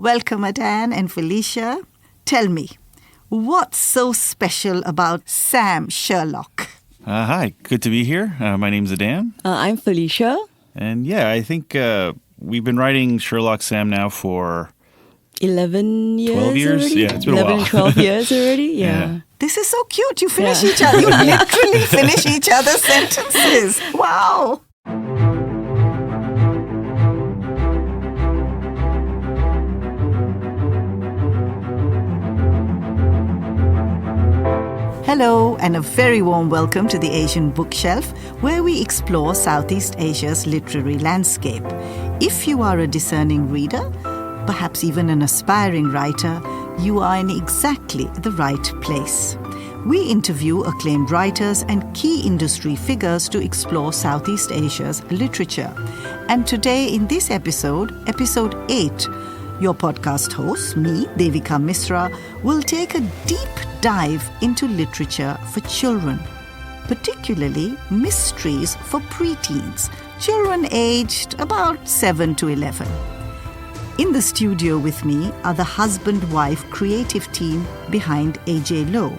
Welcome, Adan and Felicia. Tell me, what's so special about Sam Sherlock? Hi, good to be here. My name's Adan. I'm Felicia. And I think we've been writing Sherlock Sam now for 11 years 12 years? already? Yeah, it's been a 11, while. 12 years already? Yeah. This is so cute. You finish each other. You literally finish each other's sentences. Wow. Hello, and a very warm welcome to the Asian Bookshelf, where we explore Southeast Asia's literary landscape. If you are a discerning reader, perhaps even an aspiring writer, you are in exactly the right place. We interview acclaimed writers and key industry figures to explore Southeast Asia's literature. And today in this episode 8, your podcast host, me, Devika Misra, will take a deep dive into literature for children, particularly mysteries for preteens, children aged about 7 to 11. In the studio with me are the husband-wife creative team behind A.J. Lowe.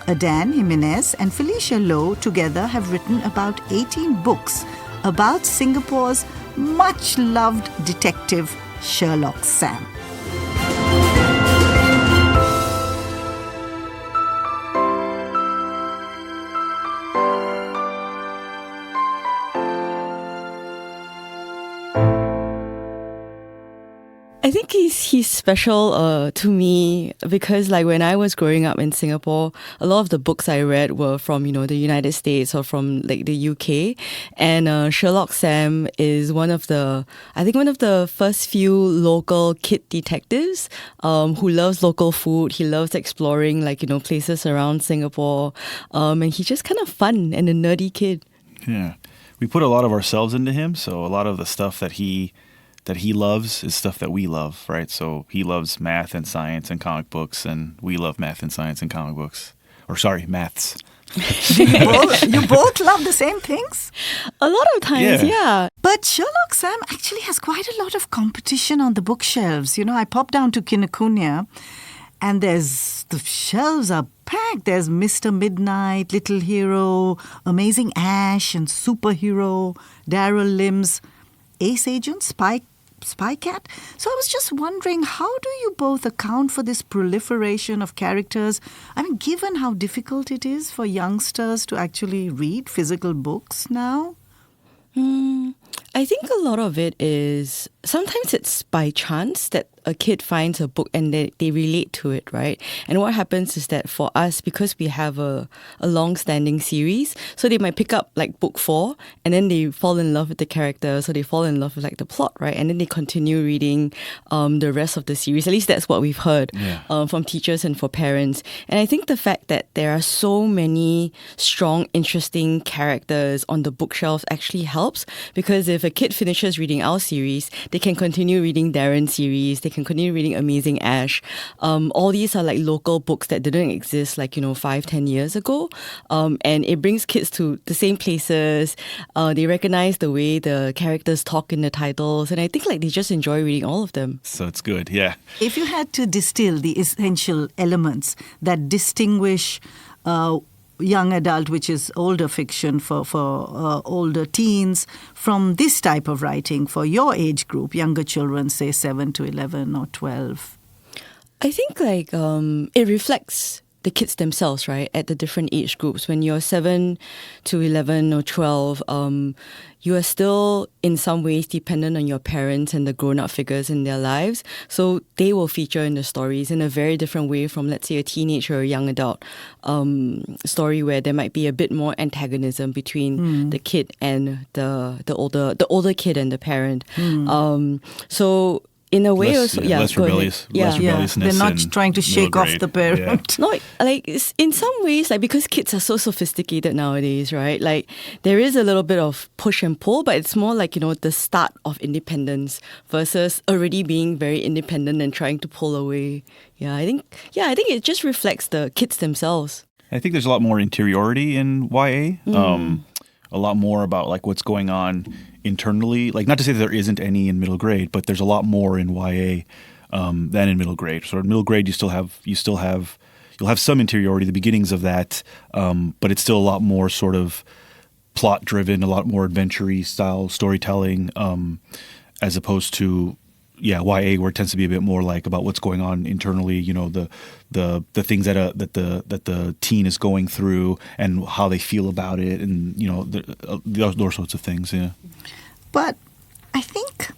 Adan, Jimenez and Felicia Lowe together have written about 18 books about Singapore's much-loved detective Sherlock Sam. I think he's special to me because when I was growing up in Singapore, a lot of the books I read were from, the United States or from the UK. And Sherlock Sam is one of the first few local kid detectives who loves local food. He loves exploring places around Singapore. And he's just kind of fun and a nerdy kid. Yeah. We put a lot of ourselves into him, so a lot of the stuff that he loves is stuff that we love, right? So he loves math and science and comic books, and we love math and science and comic books. Maths. You both love the same things? A lot of times, yeah. But Sherlock Sam actually has quite a lot of competition on the bookshelves. I popped down to Kinokuniya, and the shelves are packed. There's Mr. Midnight, Little Hero, Amazing Ash, and Superhero, Daryl Lim's Ace Agent, Spy Cat. So I was just wondering, how do you both account for this proliferation of characters? I mean, given how difficult it is for youngsters to actually read physical books now? I think a lot of it is, sometimes it's by chance that a kid finds a book and they relate to it, right? And what happens is that for us, because we have a long-standing series, so they might pick up book 4 and then they fall in love with the characters, so they fall in love with the plot, right? And then they continue reading the rest of the series. At least that's what we've heard from teachers and for parents. And I think the fact that there are so many strong, interesting characters on the bookshelves actually helps, because if a kid finishes reading our series, they can continue reading Darren's series, they can continue reading Amazing Ash. All these are local books that didn't exist 5-10 years ago. And it brings kids to the same places. They recognize the way the characters talk in the titles. And I think they just enjoy reading all of them. So it's good, yeah. If you had to distill the essential elements that distinguish young adult, which is older fiction for older teens, from this type of writing for your age group, younger children, say 7 to 11 or 12? I think it reflects the kids themselves, right, at the different age groups. When you're 7 to 11 or 12, you are still in some ways dependent on your parents and the grown-up figures in their lives. So they will feature in the stories in a very different way from, let's say, a teenage or a young adult story where there might be a bit more antagonism between the kid and the older kid and the parent. So in a way, less rebelliousness. They're not trying to shake off the parent. No, in some ways, because kids are so sophisticated nowadays, right? There is a little bit of push and pull, but it's more the start of independence versus already being very independent and trying to pull away. I think it just reflects the kids themselves. I think there's a lot more interiority in YA. A lot more about what's going on internally. Not to say that there isn't any in middle grade, but there's a lot more in YA than in middle grade. So in middle grade, you'll have some interiority, the beginnings of that, but it's still a lot more sort of plot driven, a lot more adventure-y style storytelling, as opposed to YA, where it tends to be a bit more like about what's going on internally, the things that the teen is going through and how they feel about it, and those sorts of things. Yeah. But I think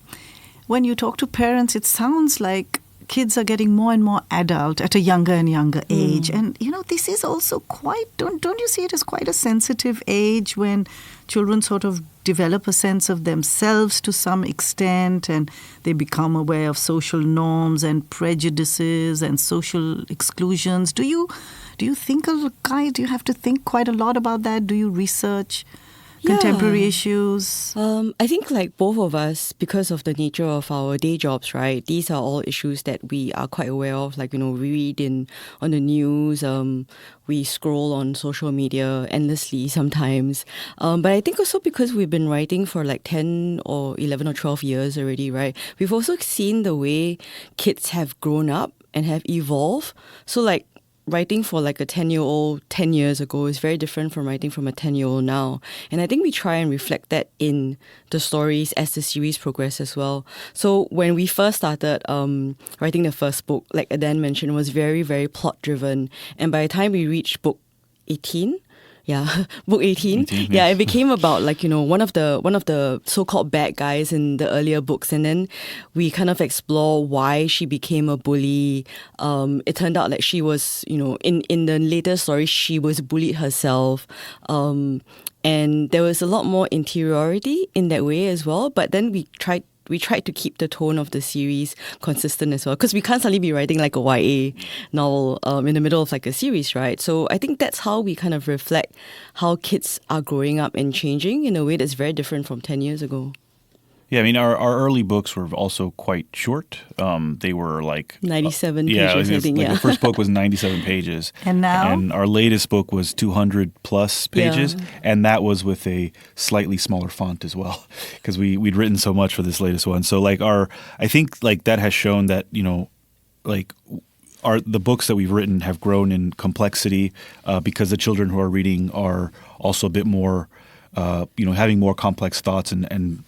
when you talk to parents, it sounds like kids are getting more and more adult at a younger and younger age. And, this is also quite, don't you see it as quite a sensitive age when children sort of develop a sense of themselves to some extent, and they become aware of social norms and prejudices and social exclusions. Do you think, do you have to think quite a lot about that? Do you research contemporary issues? I think like both of us, because of the nature of our day jobs, right? These are all issues that we are quite aware of. Like, we read on the news, we scroll on social media endlessly sometimes. But I think also because we've been writing for like 10 or 11 or 12 years already, right? We've also seen the way kids have grown up and have evolved. So like, writing for like a 10-year-old 10 years ago is very different from writing from a 10-year-old now. And I think we try and reflect that in the stories as the series progresses as well. So when we first started writing the first book, like Adan mentioned, was very, very plot driven. And by the time we reached book 18, book 18. It became about like, one of the so-called bad guys in the earlier books, and then we kind of explore why she became a bully. It turned out like she was, in the later story, she was bullied herself. And there was a lot more interiority in that way as well. But then we tried to keep the tone of the series consistent as well, because we can't suddenly be writing like a YA novel in the middle of like a series, right? So I think that's how we kind of reflect how kids are growing up and changing in a way that's very different from 10 years ago. Yeah, I mean, our early books were also quite short. They were like 97 pages, I think. The first book was 97 pages. And now? And our latest book was 200 plus pages. Yeah. And that was with a slightly smaller font as well, because we'd written so much for this latest one. So like I think like that has shown that, the books that we've written have grown in complexity because the children who are reading are also a bit more, having more complex thoughts and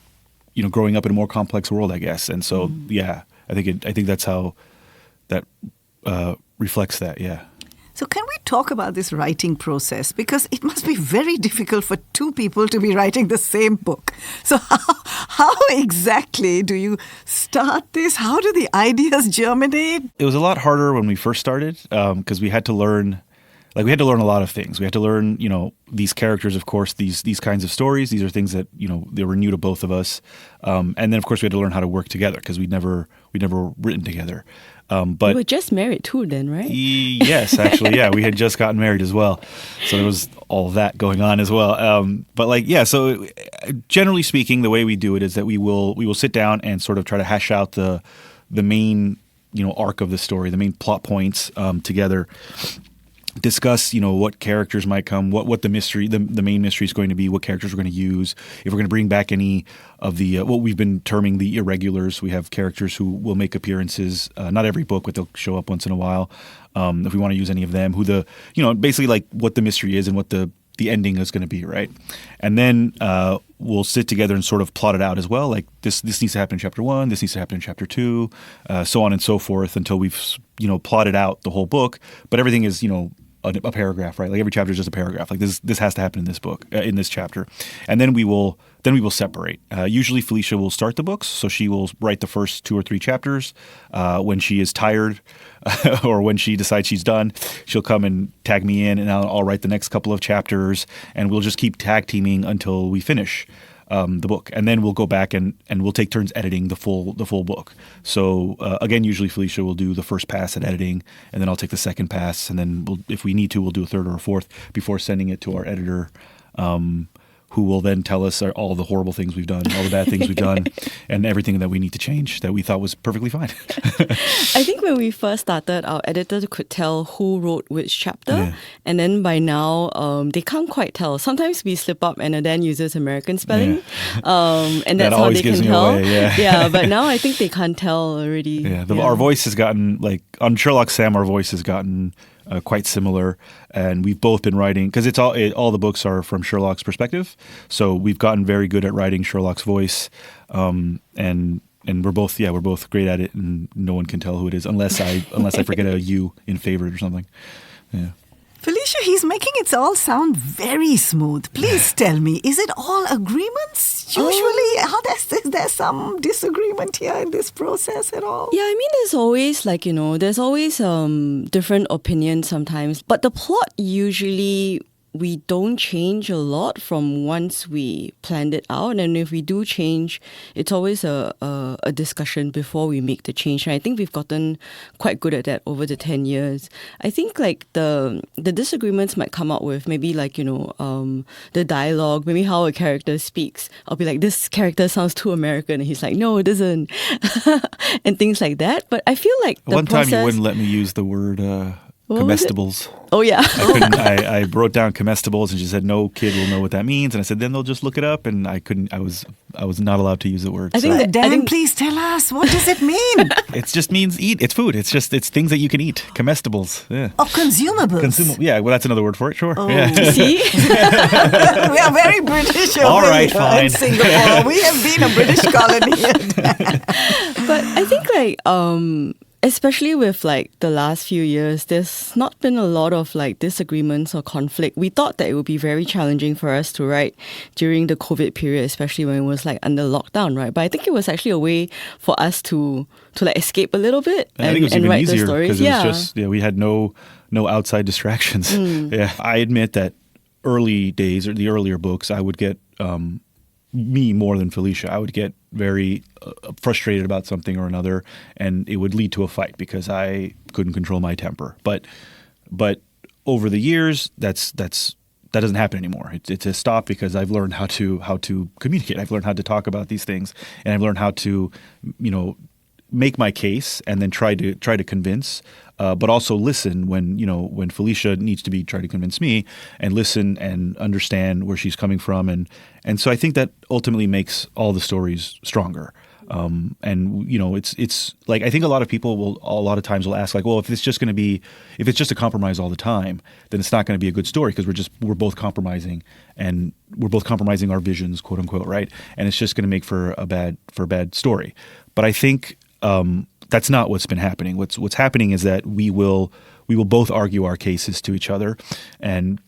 growing up in a more complex world, I guess. And so, I think that's how that reflects that. Yeah. So can we talk about this writing process? Because it must be very difficult for two people to be writing the same book. So how exactly do you start this? How do the ideas germinate? It was a lot harder when we first started because we had to learn. We had to learn a lot of things. We had to learn, these characters, of course, these kinds of stories. These are things that, they were new to both of us. And then, of course, we had to learn how to work together because we'd never written together. But you were just married too then, right? Yes, actually, yeah. We had just gotten married as well. So there was all of that going on as well. So generally speaking, the way we do it is that we will sit down and sort of try to hash out the main, arc of the story, the main plot points together. Discuss, what characters might come, what the mystery, the main mystery is going to be, what characters we're going to use, if we're going to bring back any of the what we've been terming the irregulars. We have characters who will make appearances, not every book, but they'll show up once in a while. If we want to use any of them, who basically like what the mystery is and what the ending is going to be, right? And then we'll sit together and sort of plot it out as well. Like this needs to happen in chapter 1, this needs to happen in chapter 2, so on and so forth until we've plotted out the whole book. But everything is a paragraph, right? Like every chapter is just a paragraph. Like this has to happen in this book, in this chapter, and then we will separate. Usually, Felicia will start the books, so she will write the first 2 or 3 chapters. When she is tired, or when she decides she's done, she'll come and tag me in, and I'll write the next couple of chapters, and we'll just keep tag teaming until we finish the book, and then we'll go back and we'll take turns editing the full book. So again, usually Felicia will do the first pass at editing, and then I'll take the second pass, and then if we need to, we'll do a third or a fourth before sending it to our editor, who will then tell us all the horrible things we've done, all the bad things we've done, and everything that we need to change that we thought was perfectly fine. I think when we first started, our editor could tell who wrote which chapter, and then by now they can't quite tell. Sometimes we slip up and Adan uses American spelling, and that's how they can tell. But now I think they can't tell already. Our voice has gotten, like on Sherlock Sam, our voice has gotten quite similar, and we've both been writing because all the books are from Sherlock's perspective, so we've gotten very good at writing Sherlock's voice, and we're both great at it, and no one can tell who it is unless I forget a U in favorite or something. Yeah. Felicia, he's making it all sound very smooth. Please tell me, is it all agreements? Usually, is there some disagreement here in this process at all? Yeah, I mean, there's always different opinions sometimes. But the plot usually we don't change a lot from once we planned it out. And if we do change, it's always a discussion before we make the change. And I think we've gotten quite good at that over the 10 years. I think like the disagreements might come out with maybe the dialogue, maybe how a character speaks. I'll be like, this character sounds too American. And he's like, no, it doesn't. And things like that. But I feel like one time you wouldn't let me use the word comestibles. Oh, yeah. I wrote down comestibles and she said, no kid will know what that means. And I said, then they'll just look it up. And I was not allowed to use the word. Dan, please tell us, what does it mean? It just means eat. It's food. It's things that you can eat. Comestibles. Yeah. Oh, consumables. Yeah, well, that's another word for it, sure. Oh. Yeah. See? We are very British over All right, here fine. in Singapore. We have been a British colony. But I think especially with the last few years, there's not been a lot of disagreements or conflict. We thought that it would be very challenging for us to write during the COVID period, especially when it was under lockdown, right? But I think it was actually a way for us to escape a little bit I think it was even write easier the stories. Because it was just we had no outside distractions. Yeah, I admit that early days or the earlier books, I would get me more than Felicia. I would get very frustrated about something or another, and it would lead to a fight because I couldn't control my temper. But over the years, that doesn't happen anymore. It's a stop because I've learned how to communicate. I've learned how to talk about these things, and I've learned how to make my case and then try to convince, but also listen when Felicia needs to be trying to convince me, and listen and understand where she's coming from, and so I think that ultimately makes all the stories stronger. And it's like I think a lot of people a lot of times will ask well, if it's just a compromise all the time, then it's not going to be a good story because we're both compromising, and we're both compromising our visions, quote unquote, right? And it's just going to make for a bad story. But I think that's not what's been happening. What's happening is that we will both argue our cases to each other, and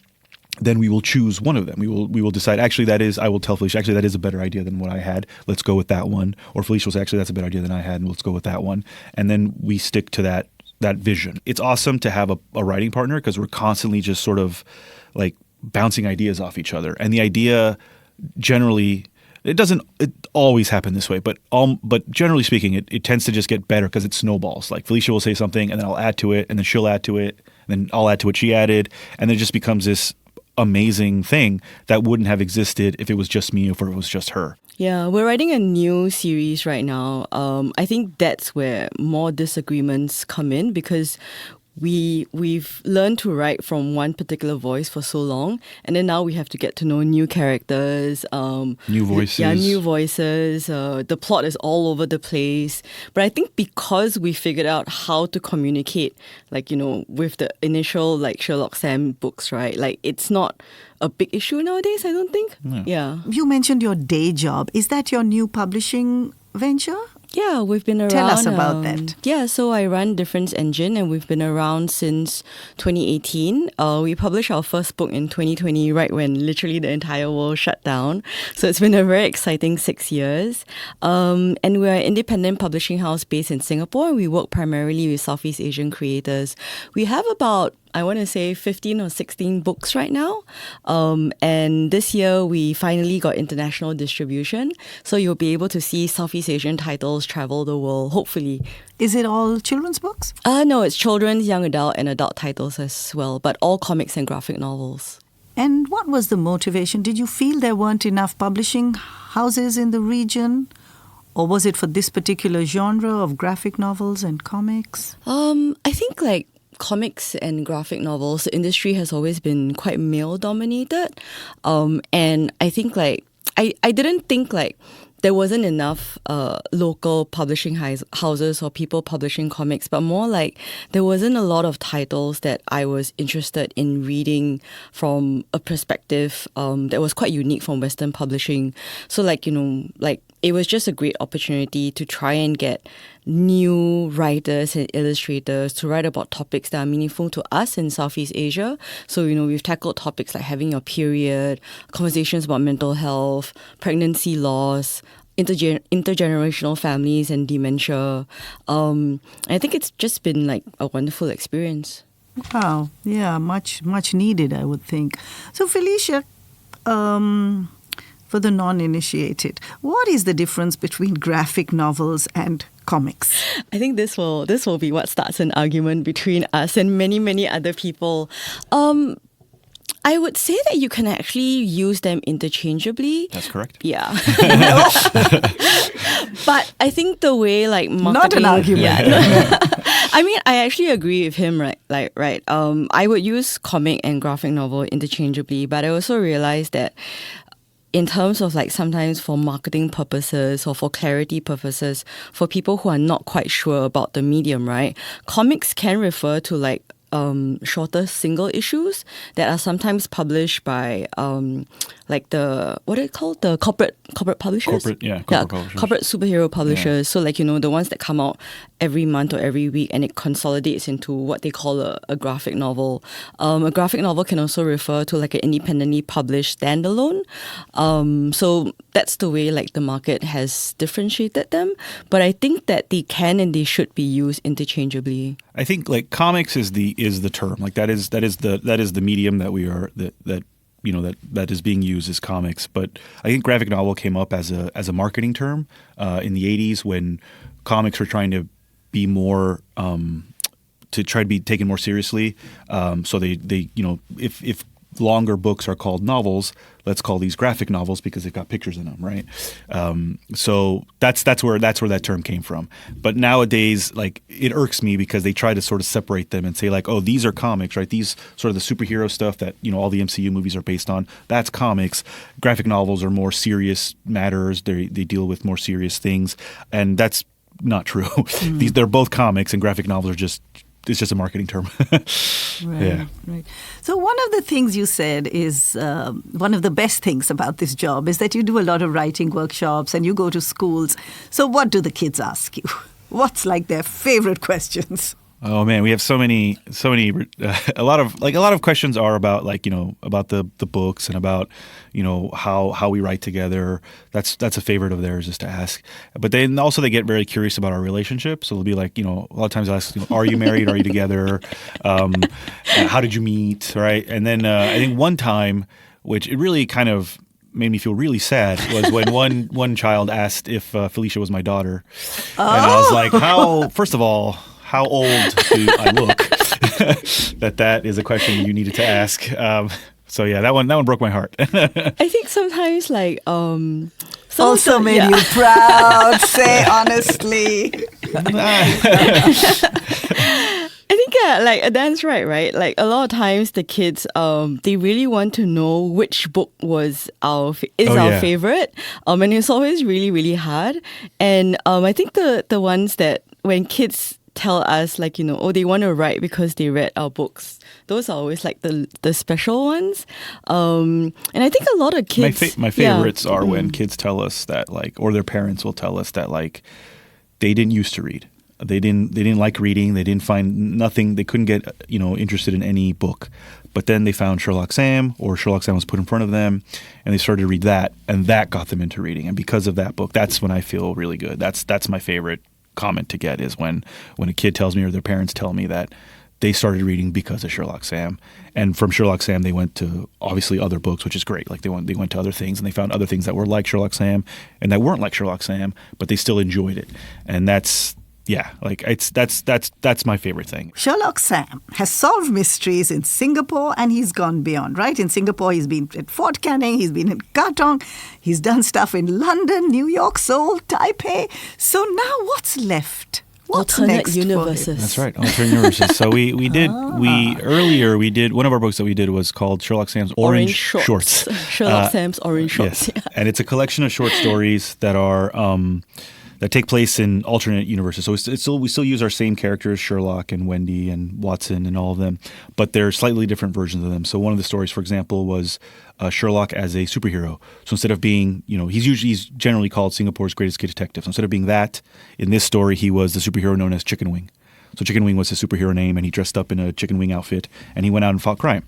then we will choose one of them. We will decide, actually, I will tell Felicia, actually, that is a better idea than what I had. Let's go with that one. Or Felicia will say, actually, that's a better idea than I had, and let's go with that one. And then we stick to that vision. It's awesome to have a writing partner because we're constantly just sort of bouncing ideas off each other. And the idea generally, it always happen this way, but generally speaking, it tends to just get better because it snowballs. Like Felicia will say something, and then I'll add to it, and then she'll add to it, and then I'll add to what she added, and then it just becomes this amazing thing that wouldn't have existed if it was just me or if it was just her. Yeah, we're writing a new series right now. I think that's where more disagreements come in because we've learned to write from one particular voice for so long, and then now we have to get to know new characters, new voices. New voices. The plot is all over the place. But I think because we figured out how to communicate, with the initial Sherlock Sam books, right? It's not a big issue nowadays, I don't think. No. Yeah. You mentioned your day job. Is that your new publishing venture? Yeah, we've been around. Tell us about that. Yeah, so I run Difference Engine, and we've been around since 2018. We published our first book in 2020, right when literally the entire world shut down. So it's been a very exciting 6 years. And we're an independent publishing house based in Singapore, and we work primarily with Southeast Asian creators. We have about 15 or 16 books right now. And this year, we finally got international distribution. So you'll be able to see Southeast Asian titles travel the world, hopefully. Is it all children's books? No, it's children's, young adult, and adult titles as well, but all comics and graphic novels. And what was the motivation? Did you feel there weren't enough publishing houses in the region? Or was it for this particular genre of graphic novels and comics? I think like comics and graphic novels, the industry has always been quite male dominated. And I think like, I didn't think like there wasn't enough local publishing houses or people publishing comics, but more like there wasn't a lot of titles that I was interested in reading from a perspective that was quite unique from Western publishing. So like, like it was just a great opportunity to try and get new writers and illustrators to write about topics that are meaningful to us in Southeast Asia. So, we've tackled topics like having your period, conversations about mental health, pregnancy loss, intergenerational families and dementia. I think it's just been like a wonderful experience. Wow. Yeah, much needed, I would think. So, Felicia, for the non-initiated, what is the difference between graphic novels and comics? I think this will be what starts an argument between us and many, many other people. I would say that you can actually use them interchangeably. That's correct. Yeah. But I think the way like marketing... Not an argument. Yeah, I mean, I actually agree with him, right? I would use comic and graphic novel interchangeably, but I also realized that in terms of like sometimes for marketing purposes or for clarity purposes, for people who are not quite sure about the medium, right? Comics can refer to like shorter single issues that are sometimes published by like the what are they called, the corporate publishers, corporate publishers. Corporate superhero publishers. So like the ones that come out every month or every week, and it consolidates into what they call a graphic novel. A graphic novel can also refer to like an independently published standalone. So that's the way like the market has differentiated them. But I think that they can and they should be used interchangeably. I think like comics is the term, like that is the medium that we are that is being used as comics. But I think graphic novel came up as a marketing term in the 80s when comics were trying to be more to try to be taken more seriously. So they if longer books are called novels, let's call these graphic novels because they've got pictures in them, right? So that's where that term came from. But nowadays, like, it irks me because they try to sort of separate them and say like, oh, these are comics, right? These sort of the superhero stuff that all the MCU movies are based on, that's comics. Graphic novels are more serious matters. They deal with more serious things, and that's not true. They're both comics, and graphic novels are just. It's just a marketing term. Right. So one of the things you said is one of the best things about this job is that you do a lot of writing workshops and you go to schools. So what do the kids ask you? What's like their favorite questions? Oh man, we have so many. A lot of questions are about about the books and about how we write together. That's a favorite of theirs, is to ask. But then also they get very curious about our relationship. So they'll be like, a lot of times I ask, are you married? Are you together? How did you meet? Right? And then I think one time, which it really kind of made me feel really sad, was when one child asked if Felicia was my daughter, and I was like, first of all, how old do I look? that is a question you needed to ask. So yeah, that one broke my heart. I think sometimes like also made you proud. Say honestly. I think like Adan's right? Like a lot of times the kids they really want to know which book was our favorite. And it's always really, really hard. And I think the ones that when kids tell us like they want to write because they read our books, those are always like the special ones, and I think a lot of kids my favorites are when kids tell us that or their parents will tell us that they didn't used to read, they didn't like reading, they didn't find nothing, they couldn't get interested in any book, but then they found Sherlock Sam, or Sherlock Sam was put in front of them and they started to read that, and that got them into reading, and because of that book, that's when I feel really good. That's my favorite comment to get, is when a kid tells me or their parents tell me that they started reading because of Sherlock Sam, and from Sherlock Sam they went to obviously other books, which is great. Like they went to other things and they found other things that were like Sherlock Sam and that weren't like Sherlock Sam, but they still enjoyed it. And that's yeah, like that's my favorite thing. Sherlock Sam has solved mysteries in Singapore and he's gone beyond, right? In Singapore, he's been at Fort Canning, he's been in Katong, he's done stuff in London, New York, Seoul, Taipei. So now what's left? What's Alternate next for him? universes. That's right, alternate universes. So we did one of our books that we did was called Sherlock Sam's Orange Shorts. Sherlock Sam's Orange Shorts. Yes, Yeah. and it's a collection of short stories that are that take place in alternate universes. So we still use our same characters, Sherlock and Wendy and Watson and all of them, but they're slightly different versions of them. So one of the stories, for example, was Sherlock as a superhero. So instead of being, he's generally called Singapore's greatest kid detective. So instead of being that, in this story, he was the superhero known as Chicken Wing. So Chicken Wing was his superhero name, and he dressed up in a chicken wing outfit, and he went out and fought crime.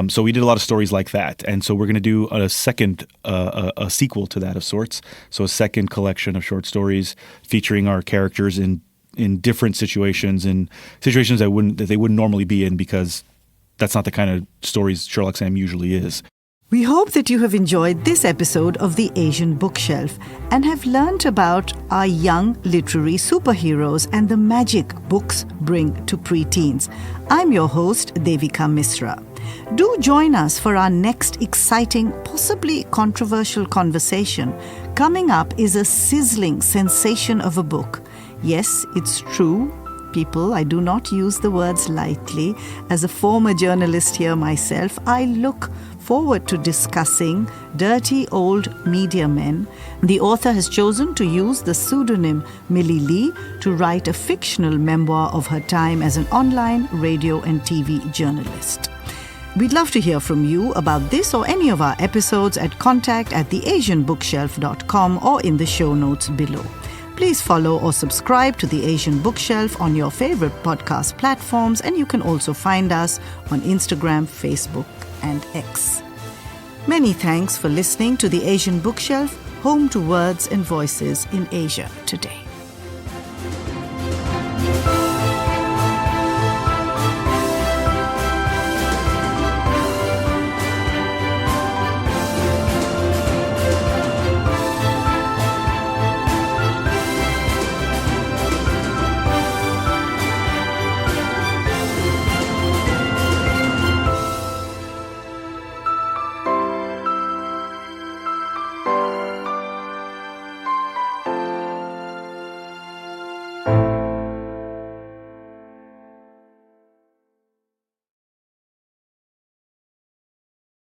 So we did a lot of stories like that, and so we're going to do a second, a sequel to that of sorts. So a second collection of short stories featuring our characters in different situations, in situations that they wouldn't normally be in, because that's not the kind of stories Sherlock Sam usually is. We hope that you have enjoyed this episode of the Asian Bookshelf and have learnt about our young literary superheroes and the magic books bring to preteens. I'm your host, Devika Misra. Do join us for our next exciting, possibly controversial conversation. Coming up is a sizzling sensation of a book. Yes, it's true. People, I do not use the words lightly. As a former journalist here myself, I look forward to discussing Dirty Old Media Men. The author has chosen to use the pseudonym Millie Lee to write a fictional memoir of her time as an online radio and TV journalist. We'd love to hear from you about this or any of our episodes at contact@theasianbookshelf.com or in the show notes below. Please follow or subscribe to The Asian Bookshelf on your favorite podcast platforms, and you can also find us on Instagram, Facebook, and X. Many thanks for listening to The Asian Bookshelf, home to words and voices in Asia today.